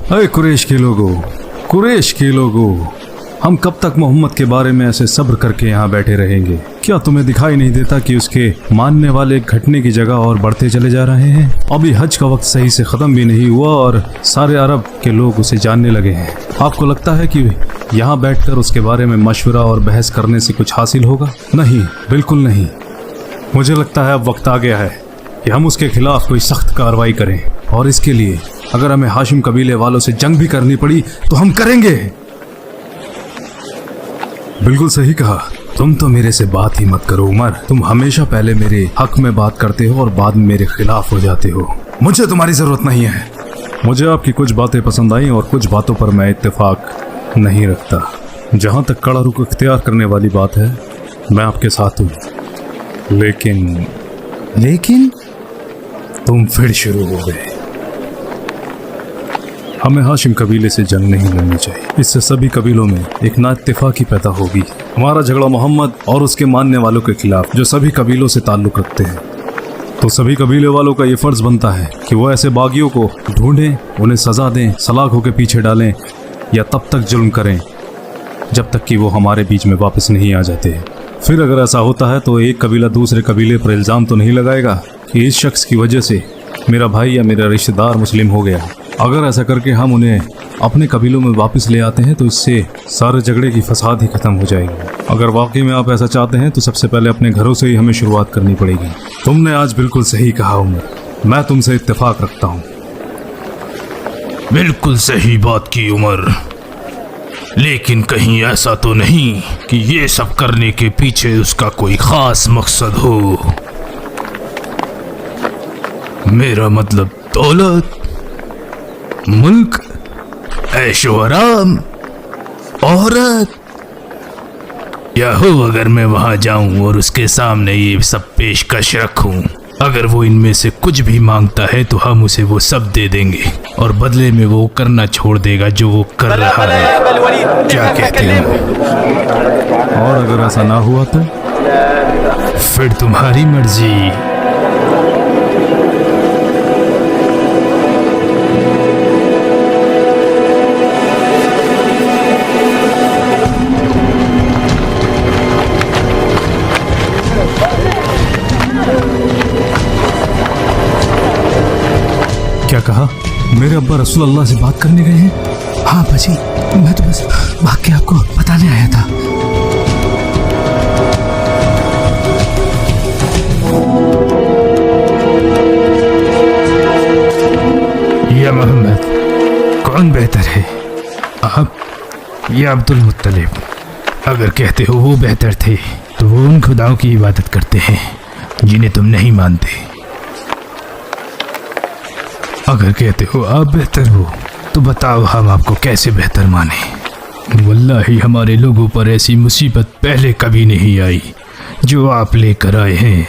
अरे कुरैश के लोगों, कुरैश के लोगों, हम कब तक मोहम्मद के बारे में ऐसे सब्र करके यहाँ बैठे रहेंगे? क्या तुम्हें दिखाई नहीं देता कि उसके मानने वाले घटने की जगह और बढ़ते चले जा रहे हैं? अभी हज का वक्त सही से ख़त्म भी नहीं हुआ और सारे अरब के लोग उसे जानने लगे हैं। आपको लगता है कि यहाँ बैठकर उसके बारे में मशवरा और बहस करने से कुछ हासिल होगा? नहीं, बिल्कुल नहीं। मुझे लगता है अब वक्त आ गया है कि हम उसके खिलाफ कोई सख्त कार्रवाई करें, और इसके लिए अगर हमें हाशिम कबीले वालों से जंग भी करनी पड़ी तो हम करेंगे। बिल्कुल सही कहा। तुम तो मेरे से बात ही मत करो उमर। तुम हमेशा पहले मेरे हक में बात करते हो और बाद में मेरे खिलाफ हो जाते हो। मुझे तुम्हारी जरूरत नहीं है। मुझे आपकी कुछ बातें पसंद आई और कुछ बातों पर मैं इत्तेफाक नहीं रखता। जहां तक कड़ा रुख इख्तियार करने वाली बात है, मैं आपके साथ हूँ। लेकिन तुम फिर शुरू हो गए। हमें हाशिम कबीले से जंग नहीं लड़नी चाहिए। इससे सभी कबीलों में एक नाइत्तेफाकी पैदा होगी। हमारा झगड़ा मोहम्मद और उसके मानने वालों के खिलाफ, जो सभी कबीलों से ताल्लुक रखते हैं। तो सभी कबीले वालों का ये फर्ज बनता है कि वो ऐसे बागियों को ढूंढें, उन्हें सजा दें, सलाखों के पीछे डालें या तब तक जुल्म करें जब तक कि वो हमारे बीच में वापस नहीं आ जाते। फिर अगर ऐसा होता है तो एक कबीला दूसरे कबीले पर इल्ज़ाम तो नहीं लगाएगा कि इस शख्स की वजह से मेरा भाई या मेरा रिश्तेदार मुस्लिम हो गया। अगर ऐसा करके हम उन्हें अपने कबीलों में वापस ले आते हैं तो इससे सारे झगड़े की फसाद ही खत्म हो जाएगी। अगर वाकई में आप ऐसा चाहते हैं तो सबसे पहले अपने घरों से ही हमें शुरुआत करनी पड़ेगी। तुमने आज बिल्कुल सही कहा उमर, मैं तुमसे इत्तेफाक रखता हूँ। बिल्कुल सही बात की उमर, लेकिन कहीं ऐसा तो नहीं कि ये सब करने के पीछे उसका कोई खास मकसद हो। मेरा मतलब दौलत, मुल्क, ऐशो आराम, औरत, या हो अगर मैं वहां जाऊं और उसके सामने ये सब पेशकश रखूं, अगर वो इनमें से कुछ भी मांगता है तो हम उसे वो सब दे देंगे और बदले में वो करना छोड़ देगा जो वो कर रहा है। क्या कहते हैं? और अगर ऐसा ना हुआ तो फिर तुम्हारी मर्जी। क्या कहा? मेरे अब्बा रसूल अल्लाह से बात करने गए हैं? हाँ बाजी, मैं तो बस भाग के आपको बताने आया था। या मोहम्मद, कौन बेहतर है, आप या अब्दुल मुत्तलिब? अगर कहते हो वो बेहतर थे तो वो उन खुदाओं की इबादत करते हैं जिन्हें तुम नहीं मानते। अगर कहते हो आप बेहतर हो तो बताओ हम आपको कैसे बेहतर माने। वल्लाही हमारे लोगों पर ऐसी मुसीबत पहले कभी नहीं आई जो आप लेकर आए हैं।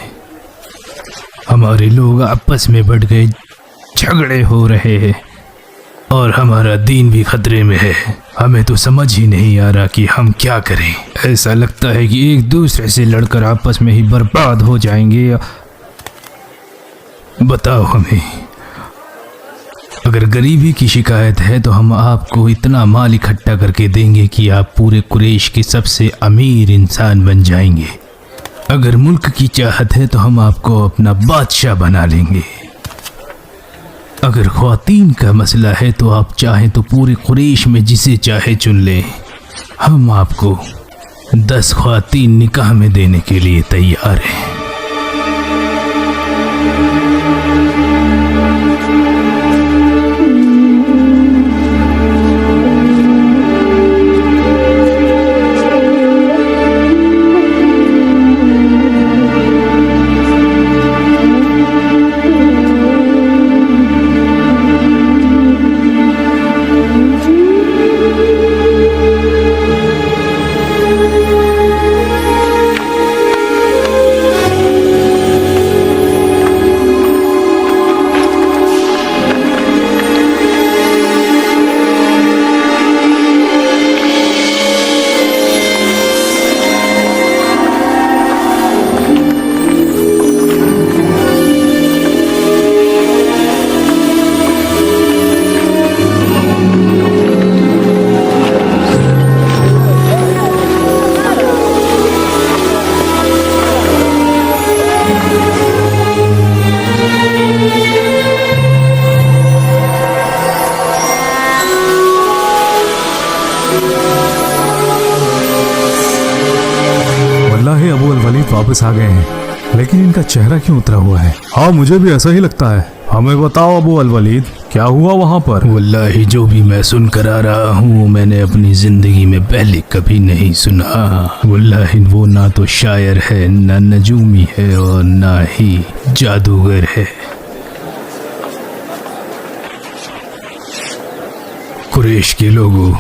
हमारे लोग आपस में बढ़ गए, झगड़े हो रहे हैं और हमारा दीन भी खतरे में है। हमें तो समझ ही नहीं आ रहा कि हम क्या करें। ऐसा लगता है कि एक दूसरे से लड़कर आपस में ही बर्बाद हो जाएंगे। बताओ हमें, अगर गरीबी की शिकायत है तो हम आपको इतना माल इकट्ठा करके देंगे कि आप पूरे कुरैश के सबसे अमीर इंसान बन जाएंगे। अगर मुल्क की चाहत है तो हम आपको अपना बादशाह बना लेंगे। अगर ख्वातीन का मसला है तो आप चाहें तो पूरे कुरैश में जिसे चाहे चुन लें। हम आपको 10 ख्वातीन निकाह में देने के लिए तैयार हैं। वल्लाही अबू अल वलीद वापस आ गए हैं, लेकिन इनका चेहरा क्यों उतरा हुआ है? हाँ, मुझे भी ऐसा ही लगता है। हमें बताओ अबू अल वलीद, क्या हुआ वहाँ पर? वल्लाही जो भी मैं सुन कर आ रहा हूँ मैंने अपनी जिंदगी में पहले कभी नहीं सुना। वल्लाही वो ना तो शायर है, ना नजूमी है, और ना ही जादूगर है। कुरैश के लोगों,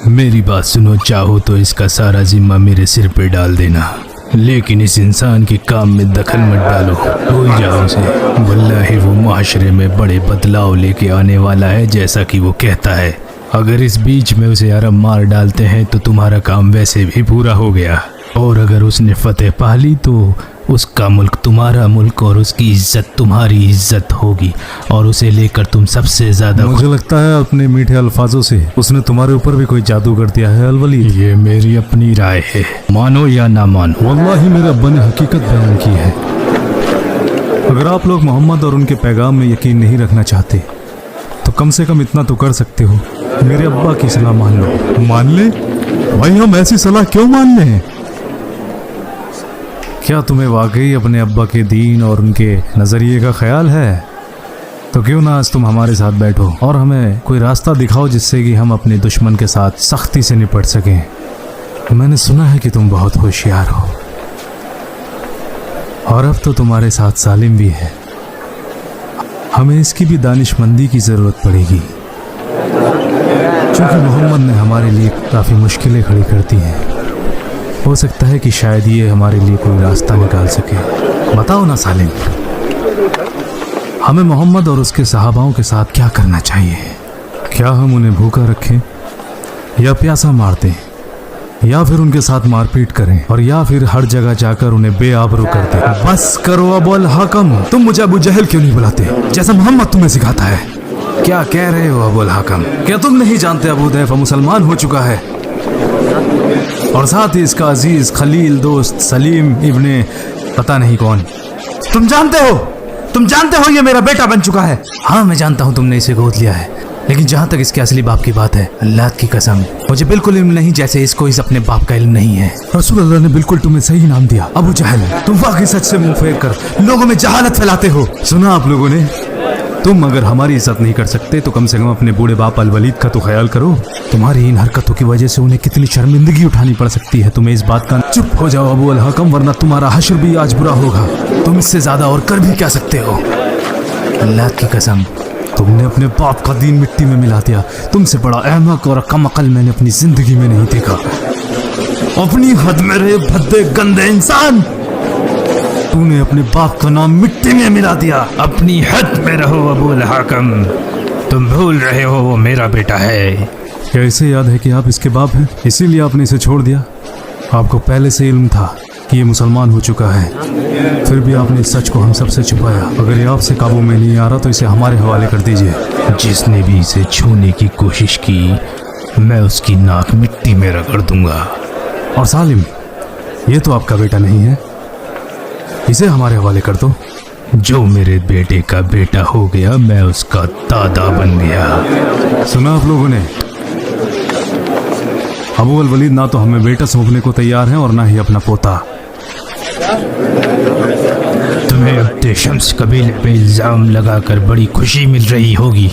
मेरी बात सुनो, चाहो तो इसका सारा जिम्मा मेरे सिर पे डाल देना, लेकिन इस इंसान के काम में दखल मत डालो, भूल जाओ उसे। वल्लाही वो माशरे में बड़े बदलाव लेके आने वाला है, जैसा कि वो कहता है। अगर इस बीच में उसे अरब मार डालते हैं तो तुम्हारा काम वैसे भी पूरा हो गया, और अगर उसने फतेह पा ली तो उसका मुल्क तुम्हारा मुल्क और उसकी इज्जत तुम्हारी इज्जत होगी, और उसे लेकर तुम सबसे ज्यादा। मुझे लगता है अपने मीठे अल्फाजों से उसने तुम्हारे ऊपर भी कोई जादू कर दिया है अल वलीद। ये मेरी अपनी राय है, मानो या ना मानो। वल्लाही मेरे अब्बा ने हकीकत बयान की है। अगर आप लोग मोहम्मद और उनके पैगाम में यकीन नहीं रखना चाहते तो कम से कम इतना तो कर सकते हो, मेरे अब्बा की सलाह मान लो। मान ले भाई, हम ऐसी सलाह क्यों मान ले? क्या तुम्हें वाकई अपने अब्बा के दीन और उनके नज़रिए का ख्याल है? तो क्यों ना आज तुम हमारे साथ बैठो और हमें कोई रास्ता दिखाओ जिससे कि हम अपने दुश्मन के साथ सख्ती से निपट सकें। मैंने सुना है कि तुम बहुत होशियार हो, और अब तो तुम्हारे साथ सालिम भी है। हमें इसकी भी दानिशमंदी की ज़रूरत पड़ेगी, क्योंकि मोहम्मद ने हमारे लिए काफ़ी मुश्किलें खड़ी कर दी हैं। हो सकता है कि शायद ये हमारे लिए कोई रास्ता निकाल सके। बताओ ना सालिम, हमें मोहम्मद और उसके सहाबाओं के साथ क्या करना चाहिए? क्या हम उन्हें भूखा रखें, या प्यासा मार दें, या फिर उनके साथ मारपीट करें, और या फिर हर जगह जाकर उन्हें बेआबरू कर दें? बस करो अबुल हकम, तुम मुझे अबू जहल क्यों नहीं बुलाते जैसा मोहम्मद तुम्हें सिखाता है? क्या कह रहे हो अबुल हकम? क्या तुम नहीं जानते अबू दैफा मुसलमान हो चुका है, और साथ ही इसका अजीज खलील दोस्त सलीम इब्ने पता नहीं कौन। तुम जानते हो ये मेरा बेटा बन चुका है। हाँ मैं जानता हूँ तुमने इसे गोद लिया है, लेकिन जहाँ तक इसके असली बाप की बात है, अल्लाह की कसम मुझे बिल्कुल इल्म नहीं, जैसे इसको इस अपने बाप का इल्म नहीं है। रसूल अल्लाह ने बिल्कुल तुम्हें सही नाम दिया अबू जहल। तुम वाकई सच से मुंह फेर कर लोगों में जहालत फैलाते हो। सुना आप लोगों ने, तुम अगर हमारी इज्जत नहीं कर सकते तो कम से कम अपने बूढ़े बाप अल वलीद का तो ख्याल करो। तुम्हारी इन हरकतों की वजह से उन्हें कितनी शर्मिंदगी उठानी पड़ सकती है, तुम्हें इस बात का। चुप हो जाओ अबू अल हकम, वरना तुम्हारा हश्र भी आज बुरा होगा। तुम इससे ज्यादा और कर भी क्या सकते हो? अल्लाह की कसम, तुमने अपने बाप का दीन मिट्टी में मिला दिया। तुमसे बड़ा अहमक और कम अकल मैंने अपनी जिंदगी में नहीं देखा। अपनी हद में रहे भद्दे गंदे इंसान, तूने अपने बाप का नाम मिट्टी में मिला दिया। अपनी हद में रहो अबुल हाकम, तुम भूल रहे हो वो मेरा बेटा है। क्या इसे याद है कि आप इसके बाप हैं, इसीलिए आपने इसे छोड़ दिया? आपको पहले से इल्म था कि ये मुसलमान हो चुका है, फिर भी आपने इस सच को हम सबसे छुपाया। अगर ये आपसे काबू में नहीं आ रहा तो इसे हमारे हवाले कर दीजिए। जिसने भी इसे छूने की कोशिश की मैं उसकी नाक मिट्टी में रगड़ दूंगा। और सालिम, ये तो आपका बेटा नहीं है, इसे हमारे हवाले कर दो। जो मेरे बेटे का बेटा हो गया मैं उसका दादा बन गया। सुना आप लोगों ने, अबू अल वलीद ना तो हमें बेटा सौंपने को तैयार हैं और ना ही अपना पोता। तुम्हें अब्दे शम्स कबीले पे इल्जाम लगाकर बड़ी खुशी मिल रही होगी,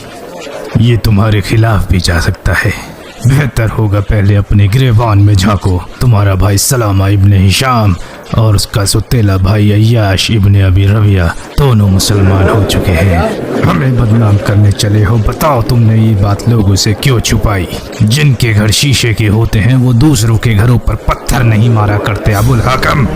ये तुम्हारे खिलाफ भी जा सकता है। बेहतर होगा पहले अपने गिरेबान में झांको। तुम्हारा भाई सलामा इब्ने हिशाम और उसका सुतेला भाई अय्याश इब्ने अबी रबिया दोनों मुसलमान हो चुके हैं। हमें बदनाम करने चले हो। बताओ तुमने ये बात लोगों से क्यों छुपाई? जिनके घर शीशे के होते हैं वो दूसरों के घरों पर पत्थर नहीं मारा करते अबुल हाकम।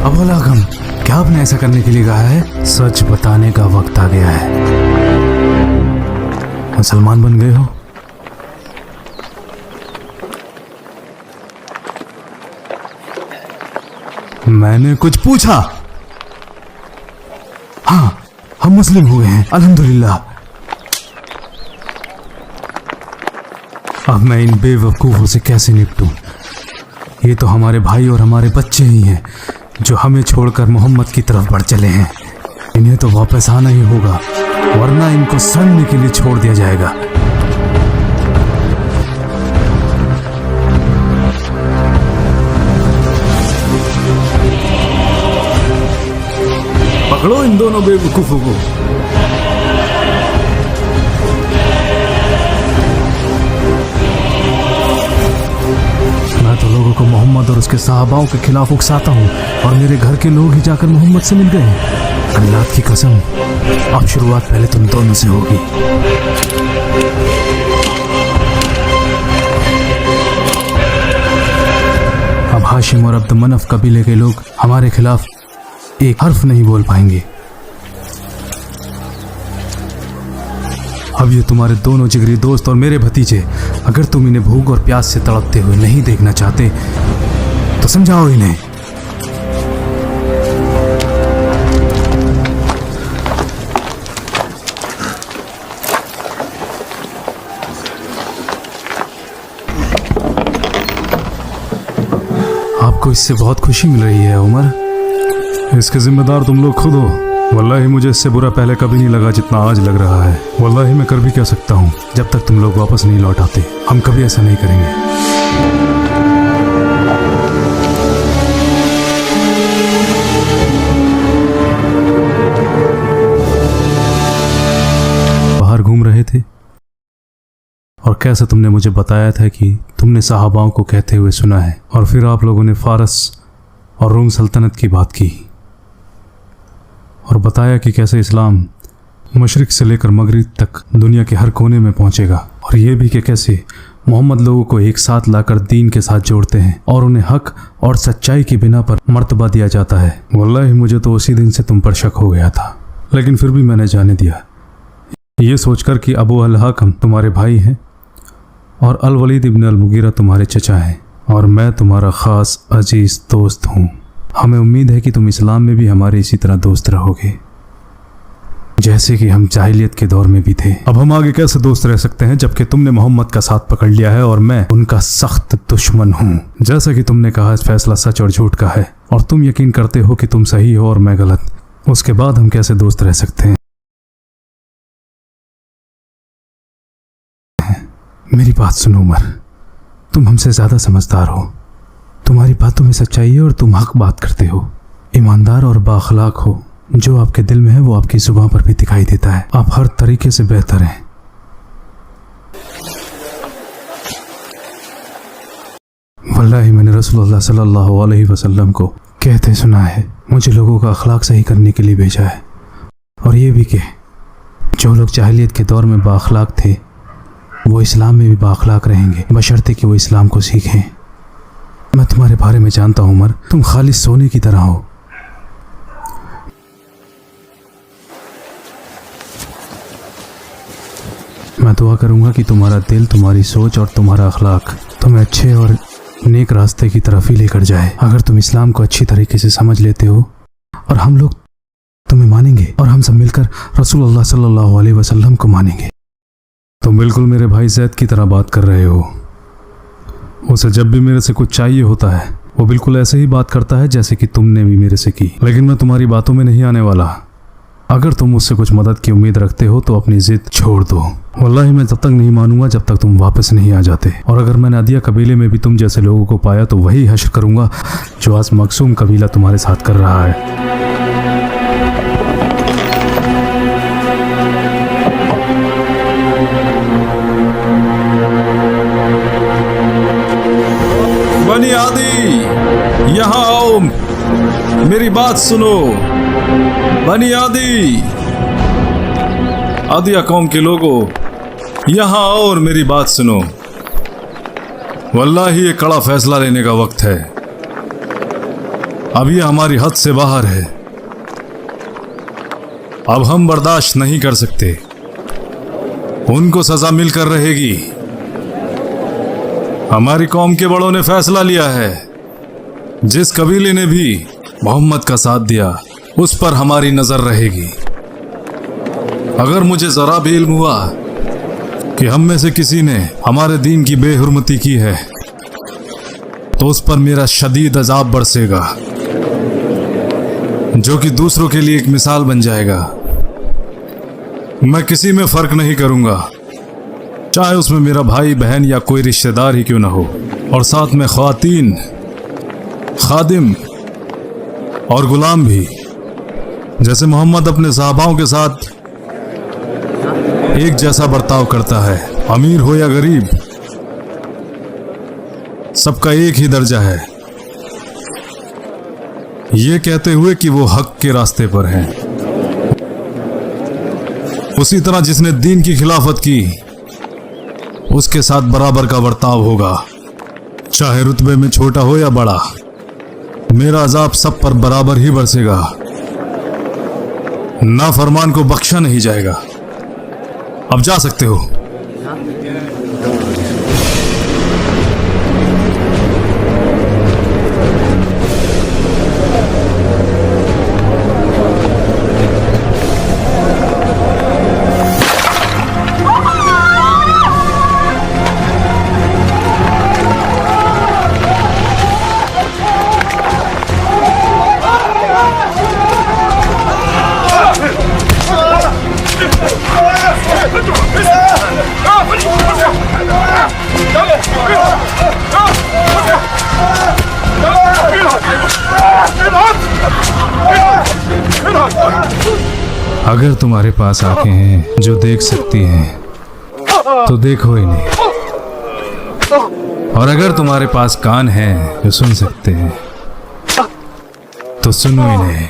अबुल हकम, क्या आपने ऐसा करने के लिए कहा है? सच बताने का वक्त आ गया है। मुसलमान बन गए हो, मैंने कुछ पूछा? हाँ, हम मुस्लिम हुए हैं, अल्हम्दुलिल्लाह। अब मैं इन बेवकूफ़ों से कैसे निपटूं? ये तो हमारे भाई और हमारे बच्चे ही हैं जो हमें छोड़कर मोहम्मद की तरफ बढ़ चले हैं। इन्हें तो वापस आना ही होगा, वरना इनको सड़ने के लिए छोड़ दिया जाएगा। पकड़ो इन दोनों बेवकूफों को। मैं तो लोगों को मोहम्मद और उसके सहाबाओं के खिलाफ उकसाता हूँ और मेरे घर के लोग ही जाकर मोहम्मद से मिल गए। अल्लाह की कसम, अब शुरुआत पहले तुम दोनों से होगी। अब हाशिम और अब्द मनफ कबीले के लोग हमारे खिलाफ एक हर्फ नहीं बोल पाएंगे। अब ये तुम्हारे दोनों जिगरी दोस्त और मेरे भतीजे, अगर तुम इन्हें भूख और प्यास से तड़पते हुए नहीं देखना चाहते तो समझाओ इन्हें। आपको इससे बहुत खुशी मिल रही है उमर? इसके जिम्मेदार तुम लोग खुद हो। वल्लाही मुझे इससे बुरा पहले कभी नहीं लगा जितना आज लग रहा है। वल्लाही मैं कर भी क्या सकता हूँ, जब तक तुम लोग वापस नहीं लौट आते हम कभी ऐसा नहीं करेंगे। बाहर घूम रहे थे और कैसे तुमने मुझे बताया था कि तुमने सहाबाओं को कहते हुए सुना है, और फिर आप लोगों ने फारस और रोम सल्तनत की बात की और बताया कि कैसे इस्लाम मशरिक से लेकर मगरिब तक दुनिया के हर कोने में पहुंचेगा, और ये भी कि कैसे मोहम्मद लोगों को एक साथ लाकर दीन के साथ जोड़ते हैं और उन्हें हक और सच्चाई की बिना पर मर्तबा दिया जाता है। वल्लाही मुझे तो उसी दिन से तुम पर शक हो गया था, लेकिन फिर भी मैंने जाने दिया, ये सोचकर कि अबू अल हाकम तुम्हारे भाई हैं और अल वलीद इब्न अल मुगीरा तुम्हारे चचा हैं और मैं तुम्हारा ख़ास अजीज़ दोस्त हूँ। हमें उम्मीद है कि तुम इस्लाम में भी हमारे इसी तरह दोस्त रहोगे जैसे कि हम जाहिलियत के दौर में भी थे। अब हम आगे कैसे दोस्त रह सकते हैं जबकि तुमने मोहम्मद का साथ पकड़ लिया है और मैं उनका सख्त दुश्मन हूँ। जैसा कि तुमने कहा फैसला सच और झूठ का है और तुम यकीन करते हो कि तुम सही हो और मैं गलत, उसके बाद हम कैसे दोस्त रह सकते हैं? मेरी बात सुनो उमर, तुम हमसे ज़्यादा समझदार हो, तुम्हारी बातों में सच्चाई है और तुम हक बात करते हो, ईमानदार और बाखलाक हो। जो आपके दिल में है वो आपकी जुबान पर भी दिखाई देता है। आप हर तरीके से बेहतर हैं। वल्लाही मैंने रसूलुल्लाह सल्लल्लाहु अलैहि वसल्लम को कहते सुना है, मुझे लोगों का अखलाक सही करने के लिए भेजा है, और ये भी कि जो लोग जाहिलियत के दौर में बाखलाक थे वो इस्लाम में भी बाखलाक रहेंगे, बशर्ते कि वो इस्लाम को सीखें। मैं तुम्हारे बारे में जानता हूँ उमर, तुम खालिस सोने की तरह हो। मैं दुआ करूँगा कि तुम्हारा दिल, तुम्हारी सोच और तुम्हारा अखलाक तुम्हें अच्छे और नेक रास्ते की तरफ ही लेकर जाए। अगर तुम इस्लाम को अच्छी तरीके से समझ लेते हो और हम लोग तुम्हें मानेंगे और हम सब मिलकर रसूलुल्लाह सल्लल्लाहु अलैहि वसल्लम को मानेंगे। तुम बिल्कुल मेरे भाई ज़ैद की तरह बात कर रहे हो। उसे जब भी मेरे से कुछ चाहिए होता है वो बिल्कुल ऐसे ही बात करता है जैसे कि तुमने भी मेरे से की, लेकिन मैं तुम्हारी बातों में नहीं आने वाला। अगर तुम मुझसे कुछ मदद की उम्मीद रखते हो तो अपनी जिद छोड़ दो। वल्लाही मैं तब तक नहीं मानूंगा जब तक तुम वापस नहीं आ जाते, और अगर मैंने अदिया कबीले में भी तुम जैसे लोगों को पाया तो वही हश्र करूंगा जो आज मकसूम कबीला तुम्हारे साथ कर रहा है। बनी आदि यहाँ आओ, मेरी बात सुनो। बनी आदि, आदिया कौम के लोगों यहाँ आओ और मेरी बात सुनो। वल्लाही ये कड़ा फैसला लेने का वक्त है। अब ये हमारी हद से बाहर है। अब हम बर्दाश्त नहीं कर सकते। उनको सजा मिलकर रहेगी। हमारी कौम के बड़ों ने फैसला लिया है, जिस कबीले ने भी मोहम्मद का साथ दिया उस पर हमारी नजर रहेगी। अगर मुझे जरा भी इल्म हुआ कि हम में से किसी ने हमारे दीन की बेहुरमती की है तो उस पर मेरा शदीद अजाब बरसेगा, जो कि दूसरों के लिए एक मिसाल बन जाएगा। मैं किसी में फर्क नहीं करूंगा, चाहे उसमें मेरा भाई बहन या कोई रिश्तेदार ही क्यों ना हो, और साथ में ख्वातीन, खादिम और गुलाम भी। जैसे मोहम्मद अपने साहबाओं के साथ एक जैसा बर्ताव करता है, अमीर हो या गरीब, सबका एक ही दर्जा है, ये कहते हुए कि वो हक के रास्ते पर हैं। उसी तरह जिसने दीन की खिलाफत की उसके साथ बराबर का बर्ताव होगा, चाहे रुतबे में छोटा हो या बड़ा। मेरा अजाब सब पर बराबर ही बरसेगा, नाफरमान को बख्शा नहीं जाएगा। अब जा सकते हो। अगर तुम्हारे पास आंखें हैं जो देख सकती हैं तो देखो इन्हें, और अगर तुम्हारे पास कान हैं जो सुन सकते हैं तो सुनो इन्हें।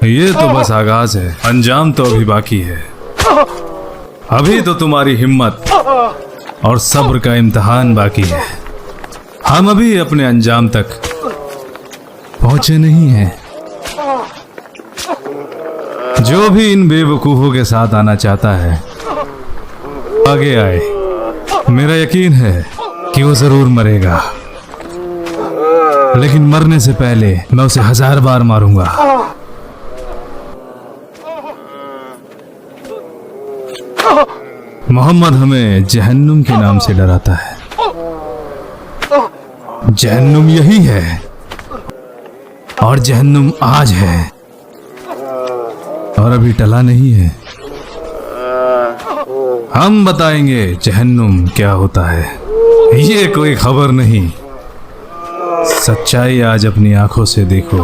ये तो बस आगाज है, अंजाम तो अभी बाकी है। अभी तो तुम्हारी हिम्मत और सब्र का इम्तिहान बाकी है। हम अभी अपने अंजाम तक पहुंचे नहीं हैं। जो भी इन बेवकूफों के साथ आना चाहता है आगे आए। मेरा यकीन है कि वो जरूर मरेगा, लेकिन मरने से पहले मैं उसे 1000 बार मारूंगा। मोहम्मद हमें जहन्नुम के नाम से डराता है। जहन्नुम यही है, और जहन्नुम आज है और अभी टला नहीं है। हम बताएंगे जहन्नुम क्या होता है। ये कोई खबर नहीं, सच्चाई आज अपनी आंखों से देखो,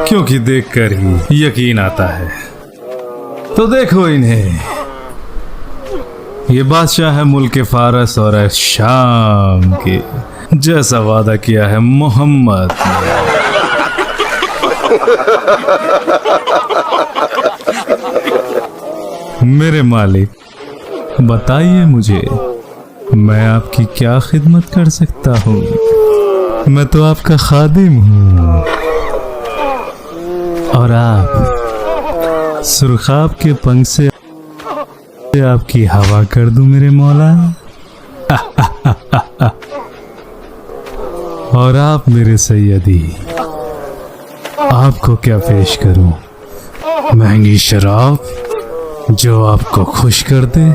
क्योंकि देखकर ही यकीन आता है। तो देखो इन्हें, ये बादशाह है मुल्क फारस और शाम के, जैसा वादा किया है मोहम्मद ने। मेरे मालिक, बताइए मुझे मैं आपकी क्या खिदमत कर सकता हूँ। मैं तो आपका खादिम हूँ, और आप सुरखाब के पंख से आपकी हवा कर दूं मेरे मौला। और आप मेरे सैयदी, आपको क्या पेश करूं? महंगी शराब जो आपको खुश कर दे।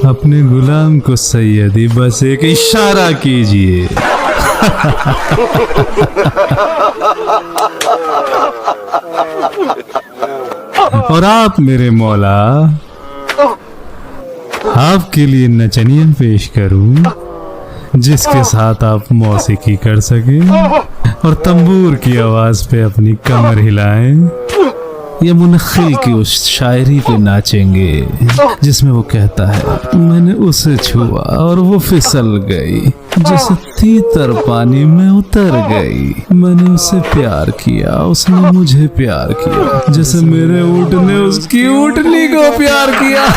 अपने गुलाम को सैयदी बस एक इशारा कीजिए। और आप मेरे मौला, आपके लिए नचनियन पेश करूं जिसके साथ आप मौसीकी कर सके और तंबूर की आवाज पे अपनी कमर हिलाएं। ये मुनखिल की उस शायरी पे नाचेंगे जिसमें वो कहता है, मैंने उसे छुआ और वो फिसल गई, जैसे तीतर पानी में उतर गई। मैंने उसे प्यार किया, उसने मुझे प्यार किया, जैसे मेरे ऊँट ने उसकी ऊँटनी को प्यार किया।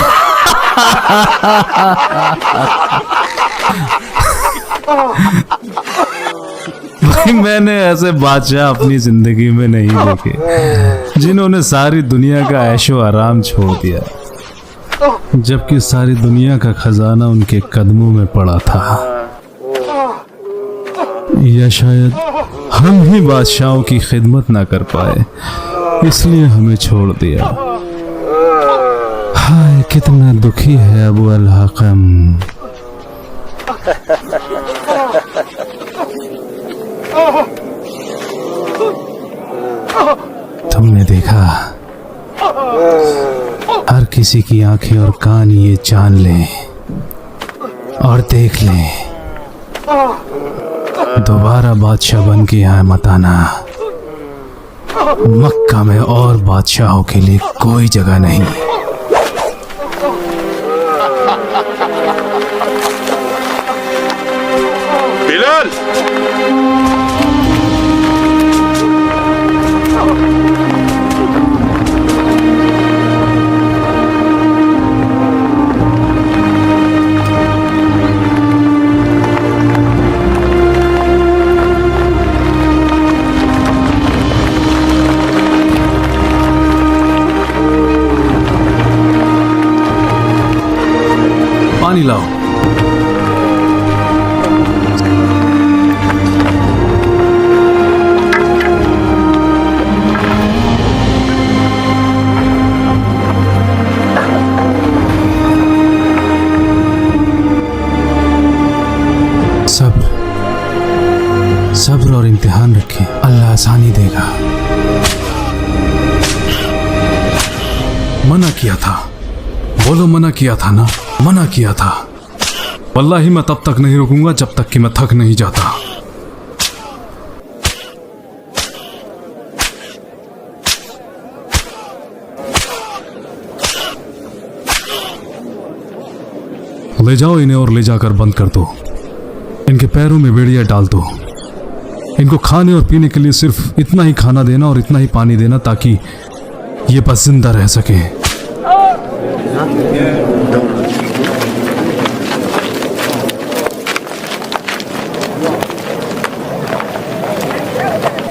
भाई, मैंने ऐसे बादशाह अपनी जिंदगी में नहीं देखे जिन्होंने सारी दुनिया का ऐशो आराम छोड़ दिया, जबकि सारी दुनिया का खजाना उनके कदमों में पड़ा था। या शायद हम ही बादशाहों की खिदमत ना कर पाए, इसलिए हमें छोड़ दिया। हाय कितना दुखी है अबू अल हकम। तुमने देखा, हर किसी की आंखें और कान ये जान लें और देख लें, दोबारा बादशाह बन के यहाँ मत आना। मक्का में और बादशाहों के लिए कोई जगह नहीं। बिलाल! पानी लाओ। सब्र, सब्र और इम्तिहान रखें, अल्लाह आसानी देगा। मना किया था, बोलो मना किया था ना, मना किया था। वल्लाही मैं तब तक नहीं रुकूंगा जब तक कि मैं थक नहीं जाता। ले जाओ इन्हें और ले जाकर बंद कर दो। इनके पैरों में बेड़ियां डाल दो। इनको खाने और पीने के लिए सिर्फ इतना ही खाना देना और इतना ही पानी देना ताकि ये बस जिंदा रह सके।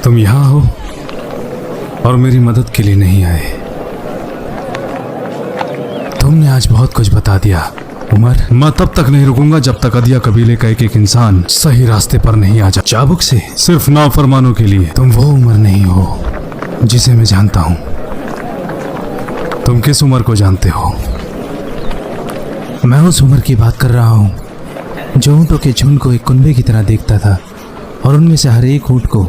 तुम यहां हो और मेरी मदद के लिए नहीं आए। तुमने आज बहुत कुछ बता दिया उमर। मैं तब तक नहीं रुकूंगा जब तक अदिया कबीले का एक इंसान सही रास्ते पर नहीं आ जाए। चाबुक से सिर्फ नाफरमानों के लिए। तुम वो उमर नहीं हो जिसे मैं जानता हूं। तुम किस उमर को जानते हो? मैं उस उमर की बात कर रहा हूं जो ऊँटों के झुंड को एक कुनबे की तरह देखता था और उनमें से हर एक ऊँट को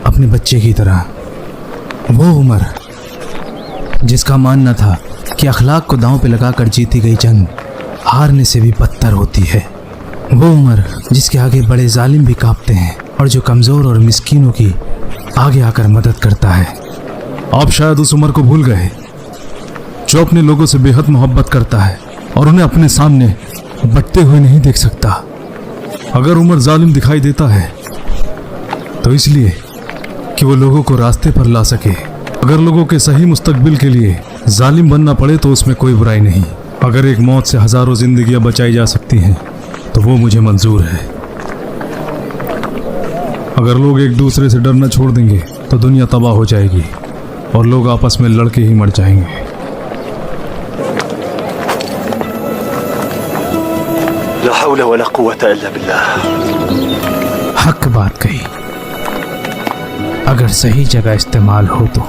अपने बच्चे की तरह। वो उमर जिसका मानना था कि अखलाक को दांव पे लगाकर जीती गई जंग हारने से भी बदतर होती है। वो उमर जिसके आगे बड़े जालिम भी कांपते हैं और जो कमज़ोर और मिस्कीनों की आगे आकर मदद करता है। आप शायद उस उमर को भूल गए जो अपने लोगों से बेहद मोहब्बत करता है और उन्हें अपने सामने बटते हुए नहीं देख सकता। अगर उमर जालिम दिखाई देता है तो इसलिए कि वो लोगों को रास्ते पर ला सके। अगर लोगों के सही मुस्तकबिल के लिए जालिम बनना पड़े तो उसमें कोई बुराई नहीं। अगर एक मौत से हजारों जिंदगियां बचाई जा सकती हैं तो वो मुझे मंजूर है। अगर लोग एक दूसरे से डरना छोड़ देंगे तो दुनिया तबाह हो जाएगी और लोग आपस में लड़के ही मर जाएंगे। ला हौला वला कुव्वता इल्ला बिल्लाह। हक बात कही। अगर सही जगह इस्तेमाल हो तो।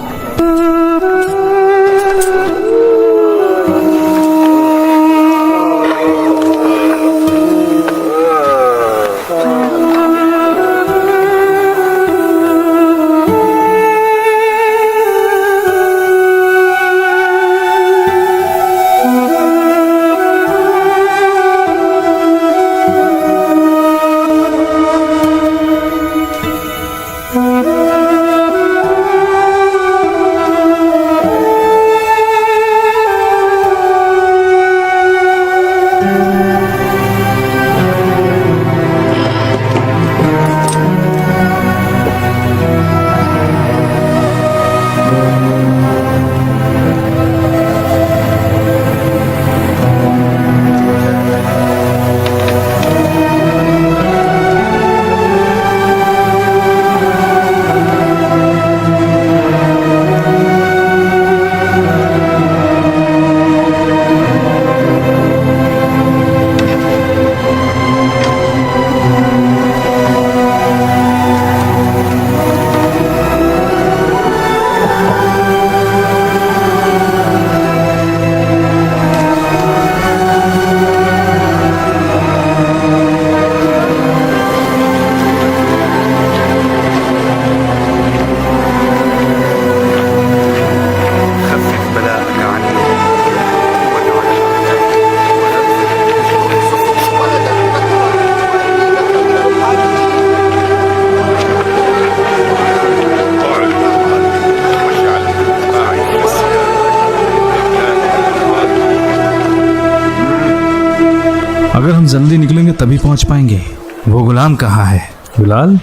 जल्दी निकलेंगे तभी पहुंच पाएंगे। वो गुलाम कहाँ है? बिलाल,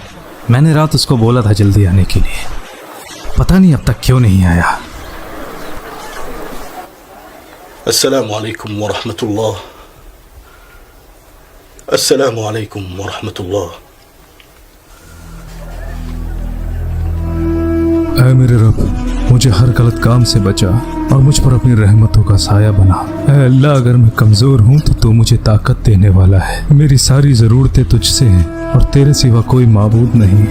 मैंने रात उसको बोला था जल्दी आने के लिए, पता नहीं अब तक क्यों नहीं आया। अस्सलामु अलैकुम व रहमतुल्लाह। अस्सलामु अलैकुम व रहमतुल्लाह। ऐ मेरे रब, मुझे हर गलत काम से बचा और मुझ पर अपनी रहमतों का साया बना। ऐ अल्लाह, अगर मैं कमज़ोर हूँ तो तू मुझे ताकत देने वाला है। मेरी सारी ज़रूरतें तुझसे हैं और तेरे सिवा कोई माबूद नहीं।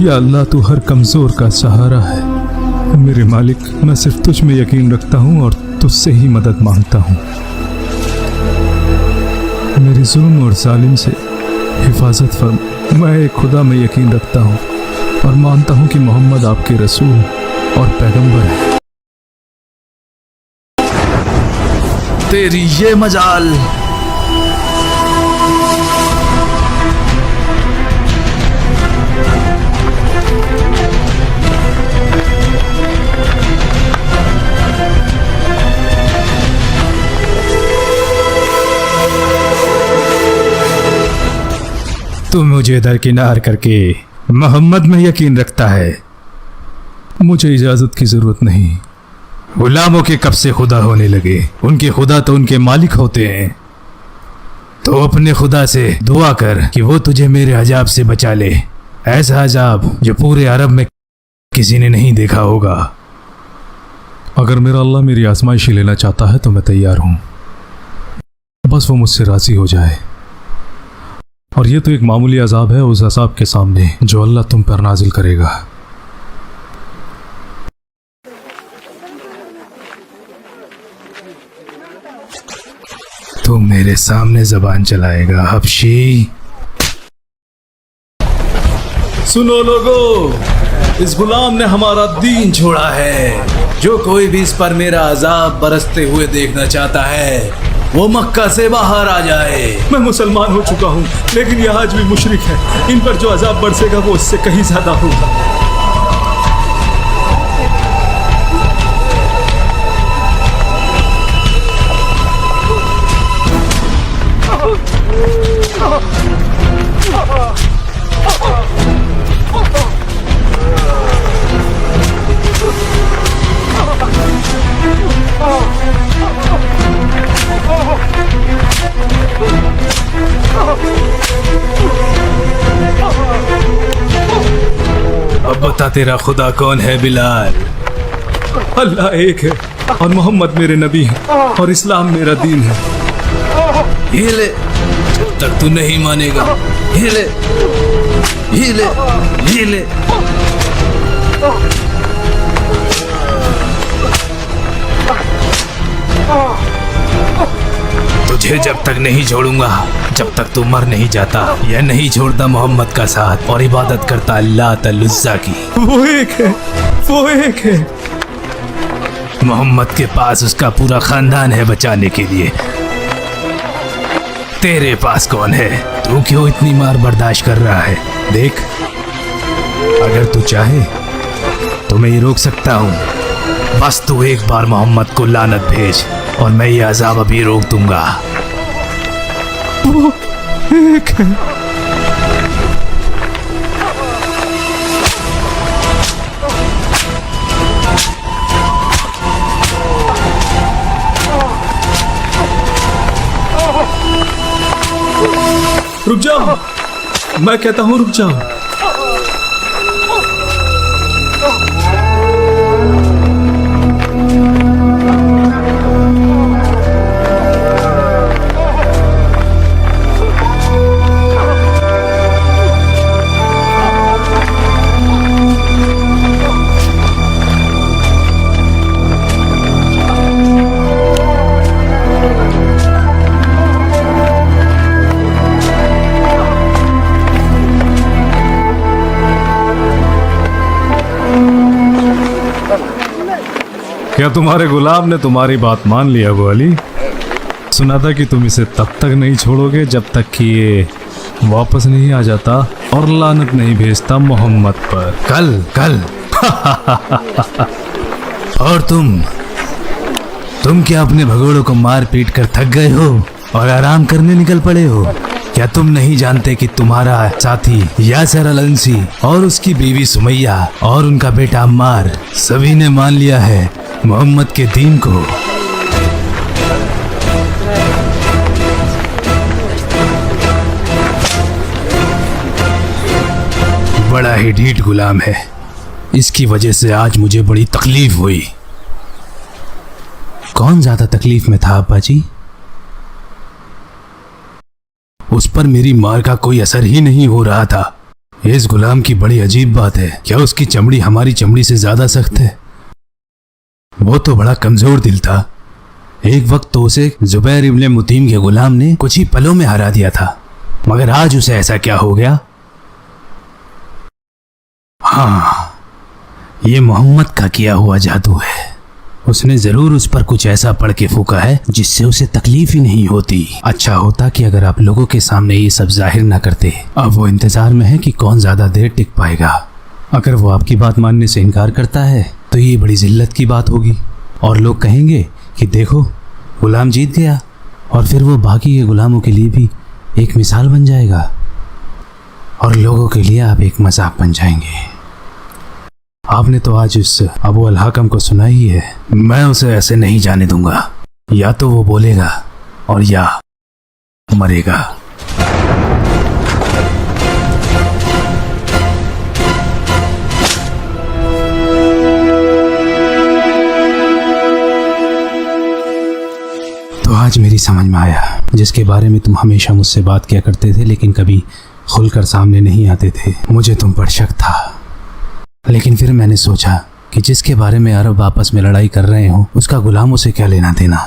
या अल्लाह, तू हर कमज़ोर का सहारा है। मेरे मालिक, मैं सिर्फ तुझ में यकीन रखता हूँ और तुझसे ही मदद मांगता हूँ। मेरी जुल्म और जालिम से हिफाजत फरमा। मैं एक खुदा में यकीन रखता हूँ और मानता हूँ कि मोहम्मद आपके रसूल और पैगंबर है। तेरी ये मजाल। तू मुझे दरकिनार करके मोहम्मद में यकीन रखता है। मुझे इजाज़त की ज़रूरत नहीं। गुलामों के कब से खुदा होने लगे? उनके खुदा तो उनके मालिक होते हैं। तो अपने खुदा से दुआ कर कि वो तुझे मेरे अजाब से बचा ले, ऐसा अजाब जो पूरे अरब में किसी ने नहीं देखा होगा। अगर मेरा अल्लाह मेरी आजमाइशी लेना चाहता है तो मैं तैयार हूँ, बस वो मुझसे राज़ी हो जाए। और ये तो एक मामूली अजाब है उस अजाब के सामने जो अल्लाह तुम पर नाजिल करेगा। तू मेरे सामने जबान चलाएगा हबशी? सुनो लोगो, इस गुलाम ने हमारा दीन छोड़ा है। जो कोई भी इस पर मेरा अजाब बरसते हुए देखना चाहता है वो मक्का से बाहर आ जाए। मैं मुसलमान हो चुका हूँ लेकिन यह आज भी मुशरिक है। इन पर जो अजाब बरसेगा वो इससे कहीं ज्यादा होगा। अब बता तेरा खुदा कौन है बिलाल? अल्लाह एक है और मोहम्मद मेरे नबी है और इस्लाम मेरा दीन है। ये ले, जब तक तू नहीं मानेगा। ये ले, ये ले, ये ले। तुझे जब तक नहीं छोड़ूंगा जब तक तू मर नहीं जाता। यह नहीं छोड़ता मोहम्मद का साथ और इबादत करता अल्लाह तलुज़्ज़ा की। वो एक है, वो एक है। मोहम्मद के पास उसका पूरा खानदान है बचाने के लिए। तेरे पास कौन है? तू क्यों इतनी मार बर्दाश्त कर रहा है? देख, अगर तू चाहे तो मैं ये रोक सकता हूँ। बस तू एक बार मोहम्मद को लानत भेज और मैं ये अजाब अभी रोक दूंगा। वो एक है। रुक जाओ, मैं कहता हूँ रुक जाओ। क्या तुम्हारे गुलाम ने तुम्हारी बात मान ली अबू अली? सुना था कि तुम इसे तब तक नहीं छोड़ोगे जब तक कि ये वापस नहीं आ जाता और लानत नहीं भेजता मोहम्मद पर। कल और तुम क्या अपने भगोड़ों को मार पीट कर थक गए हो? और आराम करने निकल पड़े हो। क्या तुम नहीं जानते कि तुम्हारा साथी यासर अल अंसी और उसकी बीवी सुमैया और उनका बेटा अम्मार सभी ने मान लिया है मोहम्मद के दीन को। बड़ा ही ढीठ गुलाम है, इसकी वजह से आज मुझे बड़ी तकलीफ हुई। कौन ज्यादा तकलीफ में था अब्बा जी? उस पर मेरी मार का कोई असर ही नहीं हो रहा था। इस गुलाम की बड़ी अजीब बात है, क्या उसकी चमड़ी हमारी चमड़ी से ज्यादा सख्त है? वो तो बड़ा कमजोर दिल था। एक वक्त तो उसे जुबैर इब्ने मुतीम के गुलाम ने कुछ ही पलों में हरा दिया था, मगर आज उसे ऐसा क्या हो गया? हाँ, ये मोहम्मद का किया हुआ जादू है। उसने जरूर उस पर कुछ ऐसा पढ़ के फूका है जिससे उसे तकलीफ ही नहीं होती। अच्छा होता कि अगर आप लोगों के सामने ये सब जाहिर ना करते। अब वो इंतजार में है कि कौन ज्यादा देर टिक पाएगा। अगर वो आपकी बात मानने से इनकार करता है तो ये बड़ी जिल्लत की बात होगी और लोग कहेंगे कि देखो गुलाम जीत गया, और फिर वो बाकी के गुलामों के लिए भी एक मिसाल बन जाएगा और लोगों के लिए आप एक मजाक बन जाएंगे। आपने तो आज उस अबू अल हाकम को सुना ही है। मैं उसे ऐसे नहीं जाने दूंगा। या तो वो बोलेगा और या मरेगा। तो आज मेरी समझ में आया, जिसके बारे में तुम हमेशा मुझसे बात किया करते थे लेकिन कभी खुलकर सामने नहीं आते थे। मुझे तुम पर शक था, लेकिन फिर मैंने सोचा कि जिसके बारे में अरब आपस में लड़ाई कर रहे हो उसका गुलामों से क्या लेना देना।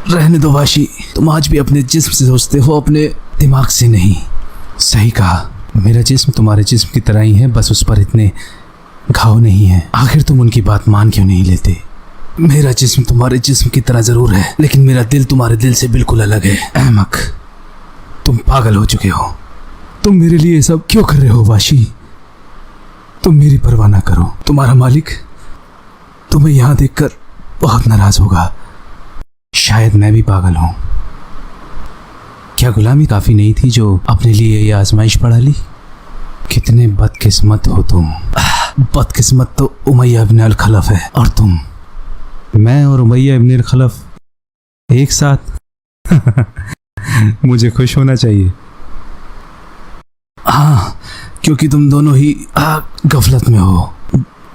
रहने दो वाशी, तुम आज भी अपने जिस्म से सोचते हो, अपने दिमाग से नहीं। सही कहा, मेरा जिस्म तुम्हारे जिस्म की तरह ही है, बस उस पर इतने घाव नहीं है। आखिर तुम उनकी बात मान क्यों नहीं लेते? मेरा जिस्म तुम्हारे जिस्म की तरह जरूर है, लेकिन मेरा दिल तुम्हारे दिल से बिल्कुल अलग है। अहमक, तुम पागल हो चुके हो। तुम मेरे लिए सब क्यों कर रहे हो वाशी? तुम मेरी परवाह ना करो। तुम्हारा मालिक तुम्हें यहां देखकर बहुत नाराज होगा। शायद मैं भी पागल हूं। क्या गुलामी काफी नहीं थी जो अपने लिए ये आजमाइश पड़ा ली? कितने बदकिस्मत हो तुम। बदकिस्मत तो उमैया इब्न अल खलफ है, और तुम, मैं और उमैया इब्न अल खलफ एक साथ। मुझे खुश होना चाहिए। हाँ, क्योंकि तुम दोनों ही गफलत में हो,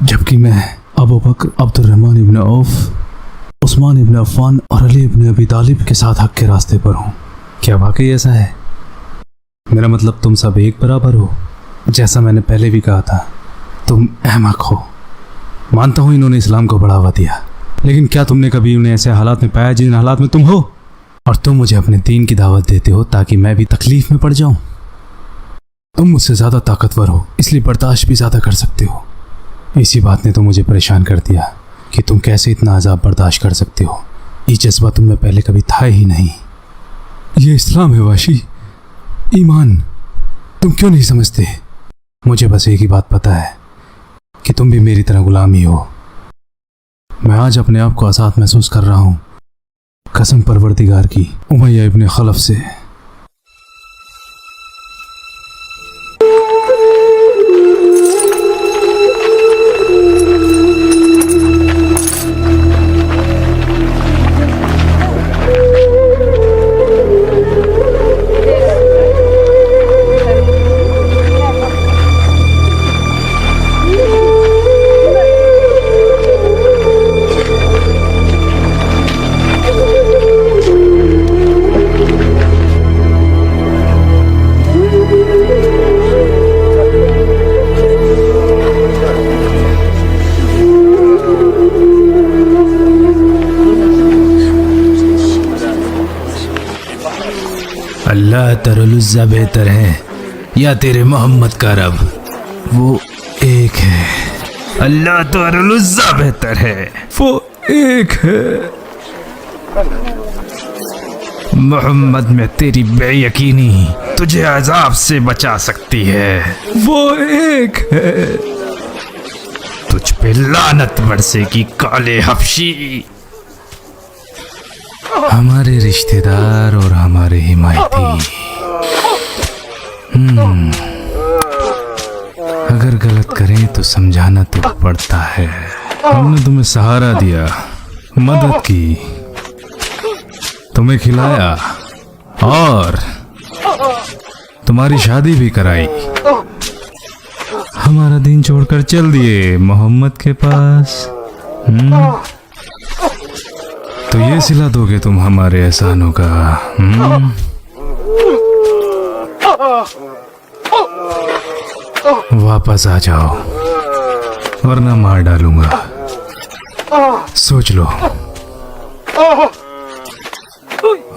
जबकि मैं अबू बकर, अब्दुर्रहमान इब्न औफ, उस्मान इब्न अफ़्फ़ान और अली इब्न अबी तालिब के साथ हक के रास्ते पर हूँ। क्या वाकई ऐसा है? मेरा मतलब तुम सब एक बराबर हो। जैसा मैंने पहले भी कहा था, तुम अहमक हो। मानता हूँ इन्होंने इस्लाम को बढ़ावा दिया, लेकिन क्या तुमने कभी उन्हें ऐसे हालात में पाया जिन हालात में तुम हो? और तुम मुझे अपने दीन की दावत देते हो ताकि मैं भी तकलीफ में पड़ जाऊं। तुम मुझसे ज़्यादा ताकतवर हो, इसलिए बर्दाश्त भी ज़्यादा कर सकते हो। इसी बात ने तो मुझे परेशान कर दिया कि तुम कैसे इतना अज़ाब बर्दाश्त कर सकते हो। ये जज्बा तुम में पहले कभी था ही नहीं। ये इस्लाम है वाशी, ईमान। तुम क्यों नहीं समझते? मुझे बस एक ही बात पता है कि तुम भी मेरी तरह गुलाम ही हो। मैं आज अपने आप को आज़ाद महसूस कर रहा हूँ, कसम परवरदिगार की, उमैया इब्न खलफ से। अल्लाह तरलुज़्ज़ा बेहतर है या तेरे मोहम्मद का रब? वो एक है। अल्लाह तरलुज़्ज़ा बेहतर है, वो एक है। मोहम्मद में तेरी बेयकीनी तुझे अजाब से बचा सकती है। वो एक है। तुझ पे लानत बरसेगी काले हफ्शी। हमारे रिश्तेदार और हमारे हिमायती। अगर गलत करें तो समझाना तो पड़ता है। हमने तुम्हें सहारा दिया, मदद की, तुम्हें खिलाया और तुम्हारी शादी भी कराई। हमारा दिन छोड़कर चल दिए मोहम्मद के पास। तो ये सिला दोगे तुम हमारे एहसानों का? वापस आ जाओ वरना मार डालूंगा। सोच लो।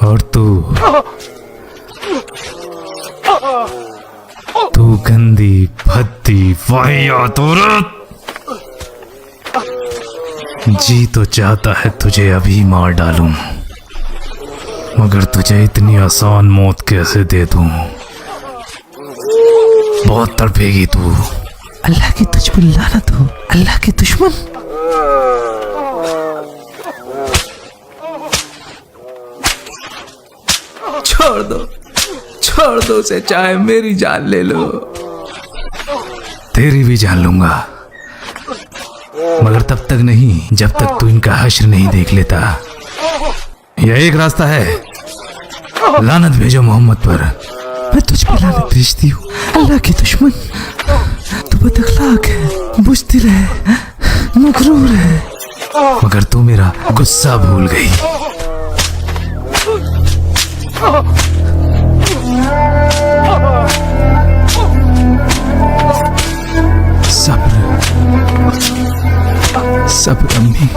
और तू गंदी भद्दी वाहियात औरत, जी तो चाहता है तुझे अभी मार डालूं, मगर तुझे इतनी आसान मौत कैसे दे दूं? बहुत तड़पेगी तू। अल्लाह की तुझ पर लानत हो, अल्लाह के दुश्मन। छोड़ दो उसे, चाहे मेरी जान ले लो। तेरी भी जान लूंगा, मगर तब तक नहीं जब तक तू इनका हश्र नहीं देख लेता। यह एक रास्ता है, लानत भेजो मोहम्मद पर। मैं तुझ पर लानत भेजती हूँ, अल्लाह के दुश्मन। तू बदअखलाक है, बुज़दिल है, मगरूर है, मगर तू मेरा गुस्सा भूल गई। सब्र अम्मी।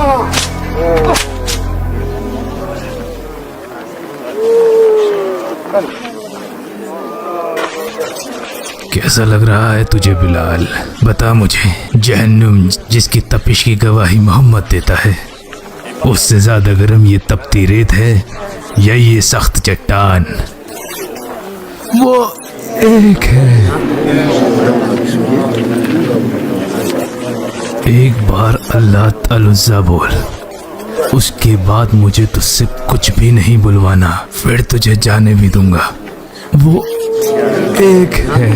कैसा लग रहा है तुझे बिलाल? बता मुझे, जहन्नुम जिसकी तपिश की गवाही मोहम्मद देता है, उससे ज्यादा गर्म ये तपती रेत है या ये सख्त चट्टान? वो एक है। एक बार अल्लाह अल-उज़्ज़ा बोल, उसके बाद मुझे तुझसे कुछ भी नहीं बुलवाना, फिर तुझे जाने भी दूंगा। वो एक है।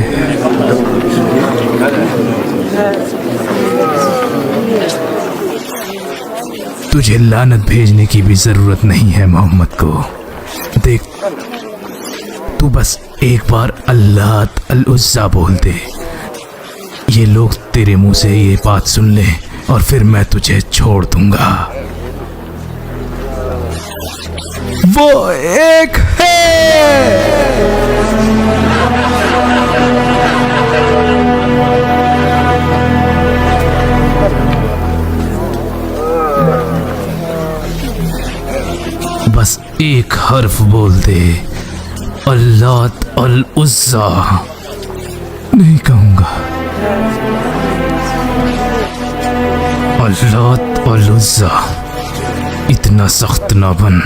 तुझे लानत भेजने की भी जरूरत नहीं है मोहम्मद को। देख, तू बस एक बार अल्लाह अल-उज़्ज़ा बोल दे, ये लोग तेरे मुंह से ये बात सुन ले और फिर मैं तुझे छोड़ दूंगा। वो एक है। बस एक हर्फ बोल दे, अल्लाह अल-उज़्ज़ा। नहीं कहूंगा। अल्लाह अल-उज़्ज़ा। इतना सख्त ना बन,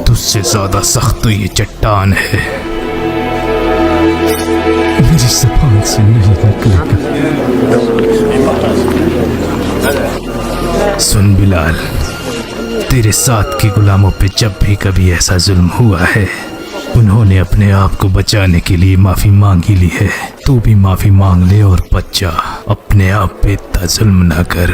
तुझसे ज्यादा सख्त तो ये चट्टान है। मेरी ज़बान से नहीं निकलेगा। सुन बिलाल, तेरे साथ के गुलामों पे जब भी कभी ऐसा जुल्म हुआ है, उन्होंने अपने आप को बचाने के लिए माफी मांगी ली है। तू भी माफी मांग ले और बच जा। अपने आप पे इतना जुल्म ना कर।